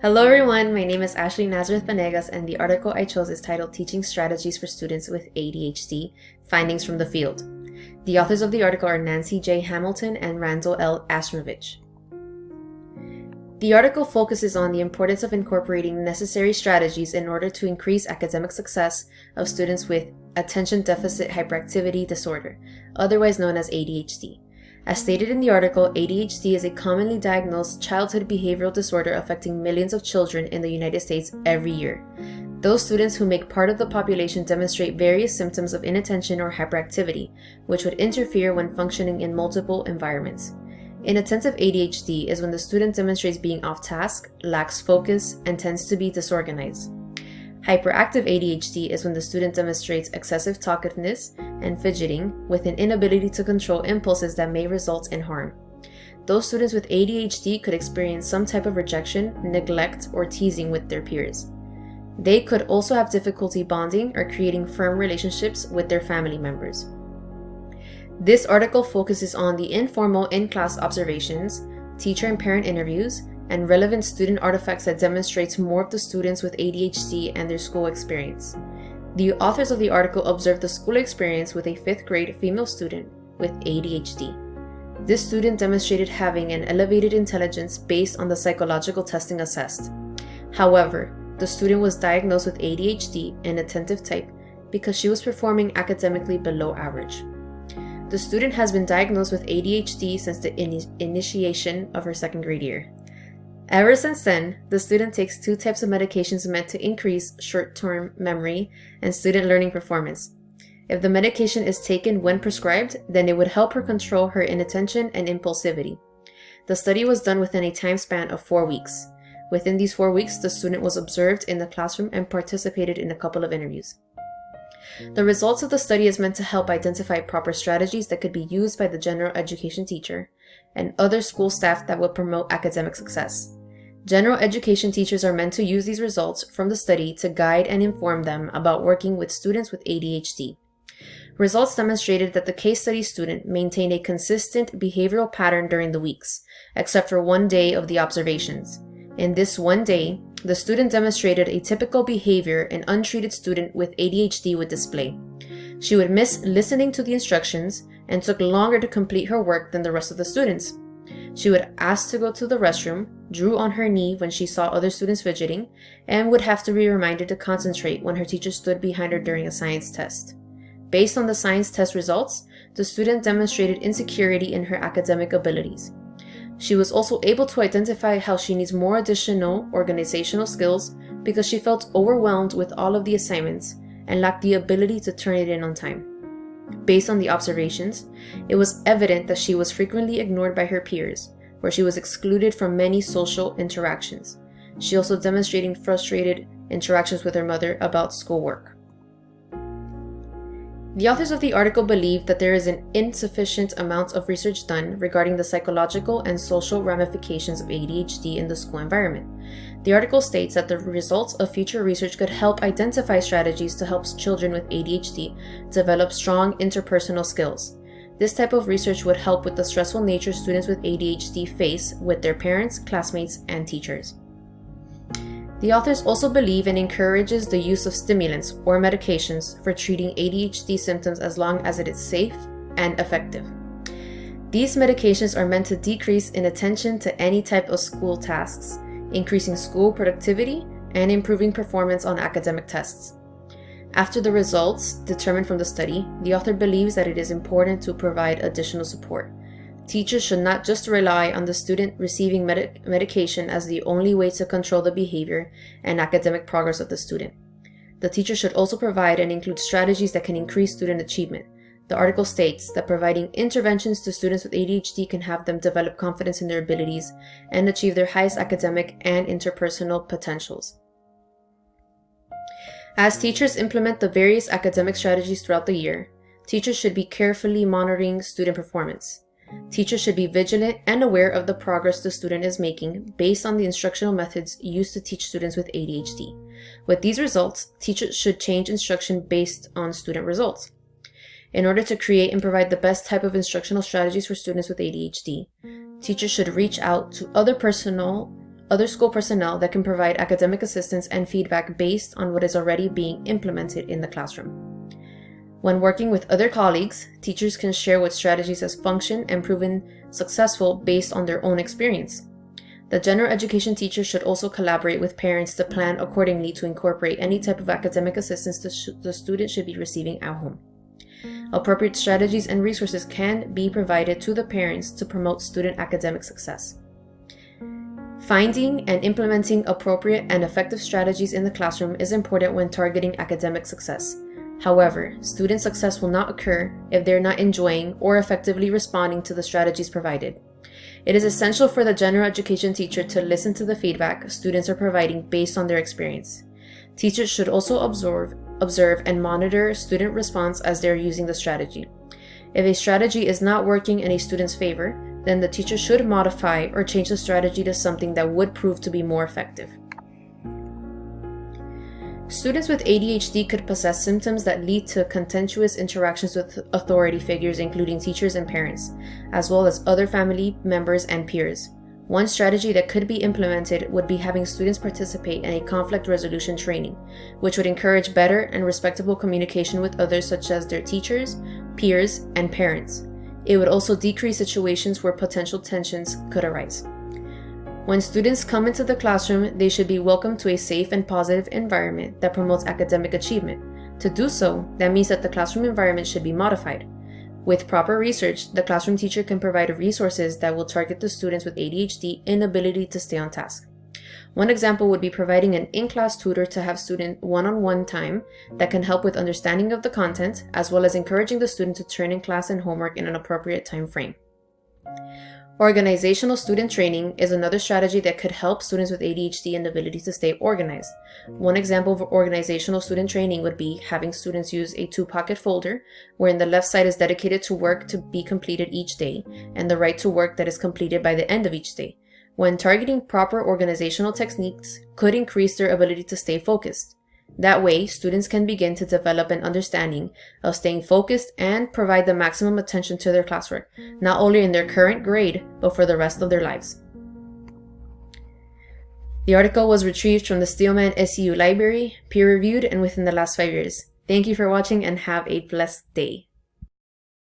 Hello everyone, my name is Ashley Nazareth Vanegas and the article I chose is titled Teaching Strategies for Students with ADHD, Findings from the Field. The authors of the article are Nancy J. Hamilton and Randall L. Astramovich. The article focuses on the importance of incorporating necessary strategies in order to increase academic success of students with attention deficit hyperactivity disorder, otherwise known as ADHD. As stated in the article, ADHD is a commonly diagnosed childhood behavioral disorder affecting millions of children in the United States every year. Those students who make part of the population demonstrate various symptoms of inattention or hyperactivity, which would interfere when functioning in multiple environments. Inattentive ADHD is when the student demonstrates being off task, lacks focus, and tends to be disorganized. Hyperactive ADHD is when the student demonstrates excessive talkativeness and fidgeting with an inability to control impulses that may result in harm. Those students with ADHD could experience some type of rejection, neglect, or teasing with their peers. They could also have difficulty bonding or creating firm relationships with their family members. This article focuses on the informal in-class observations, teacher and parent interviews, and relevant student artifacts that demonstrates more of the students with ADHD and their school experience. The authors of the article observed the school experience with a 5th grade female student with ADHD. This student demonstrated having an elevated intelligence based on the psychological testing assessed. However, the student was diagnosed with ADHD and attentive type because she was performing academically below average. The student has been diagnosed with ADHD since the initiation of her 2nd grade year. Ever since then, the student takes 2 types of medications meant to increase short-term memory and student learning performance. If the medication is taken when prescribed, then it would help her control her inattention and impulsivity. The study was done within a time span of 4 weeks. Within these 4 weeks, the student was observed in the classroom and participated in a couple of interviews. The results of the study is meant to help identify proper strategies that could be used by the general education teacher and other school staff that will promote academic success. General education teachers are meant to use these results from the study to guide and inform them about working with students with ADHD. Results demonstrated that the case study student maintained a consistent behavioral pattern during the weeks, except for one day of the observations. In this one day, the student demonstrated a typical behavior an untreated student with ADHD would display. She would miss listening to the instructions and took longer to complete her work than the rest of the students. She would ask to go to the restroom, drew on her knee when she saw other students fidgeting, and would have to be reminded to concentrate when her teacher stood behind her during a science test. Based on the science test results, the student demonstrated insecurity in her academic abilities. She was also able to identify how she needs more additional organizational skills because she felt overwhelmed with all of the assignments and lacked the ability to turn it in on time. Based on the observations, it was evident that she was frequently ignored by her peers, where she was excluded from many social interactions. She also demonstrated frustrated interactions with her mother about schoolwork. The authors of the article believe that there is an insufficient amount of research done regarding the psychological and social ramifications of ADHD in the school environment. The article states that the results of future research could help identify strategies to help children with ADHD develop strong interpersonal skills. This type of research would help with the stressful nature students with ADHD face with their parents, classmates, and teachers. The authors also believe and encourages the use of stimulants or medications for treating ADHD symptoms as long as it is safe and effective. These medications are meant to decrease inattention to any type of school tasks, increasing school productivity and improving performance on academic tests. After the results determined from the study, the author believes that it is important to provide additional support. Teachers should not just rely on the student receiving medication as the only way to control the behavior and academic progress of the student. The teacher should also provide and include strategies that can increase student achievement. The article states that providing interventions to students with ADHD can have them develop confidence in their abilities and achieve their highest academic and interpersonal potentials. As teachers implement the various academic strategies throughout the year, teachers should be carefully monitoring student performance. Teachers should be vigilant and aware of the progress the student is making based on the instructional methods used to teach students with ADHD. With these results, teachers should change instruction based on student results. In order to create and provide the best type of instructional strategies for students with ADHD, teachers should reach out to other personnel other school personnel that can provide academic assistance and feedback based on what is already being implemented in the classroom. When working with other colleagues, teachers can share what strategies have functioned and proven successful based on their own experience. The general education teacher should also collaborate with parents to plan accordingly to incorporate any type of academic assistance the student should be receiving at home. Appropriate strategies and resources can be provided to the parents to promote student academic success. Finding and implementing appropriate and effective strategies in the classroom is important when targeting academic success. However, student success will not occur if they're not enjoying or effectively responding to the strategies provided. It is essential for the general education teacher to listen to the feedback students are providing based on their experience. Teachers should also observe and monitor student response as they are using the strategy. If a strategy is not working in a student's favor, then the teacher should modify or change the strategy to something that would prove to be more effective. Students with ADHD could possess symptoms that lead to contentious interactions with authority figures, including teachers and parents, as well as other family members and peers. One strategy that could be implemented would be having students participate in a conflict resolution training, which would encourage better and respectable communication with others such as their teachers, peers, and parents. It would also decrease situations where potential tensions could arise. When students come into the classroom, they should be welcomed to a safe and positive environment that promotes academic achievement. To do so, that means that the classroom environment should be modified. With proper research, the classroom teacher can provide resources that will target the students with ADHD inability to stay on task. One example would be providing an in-class tutor to have student one-on-one time that can help with understanding of the content, as well as encouraging the student to turn in class and homework in an appropriate time frame. Organizational student training is another strategy that could help students with ADHD inability to stay organized. One example of organizational student training would be having students use a two-pocket folder, wherein the left side is dedicated to work to be completed each day, and the right to work that is completed by the end of each day. When targeting proper organizational techniques could increase their ability to stay focused. That way, students can begin to develop an understanding of staying focused and provide the maximum attention to their classwork, not only in their current grade, but for the rest of their lives. The article was retrieved from the Steelman SEU Library, peer-reviewed, and within the last 5 years. Thank you for watching and have a blessed day.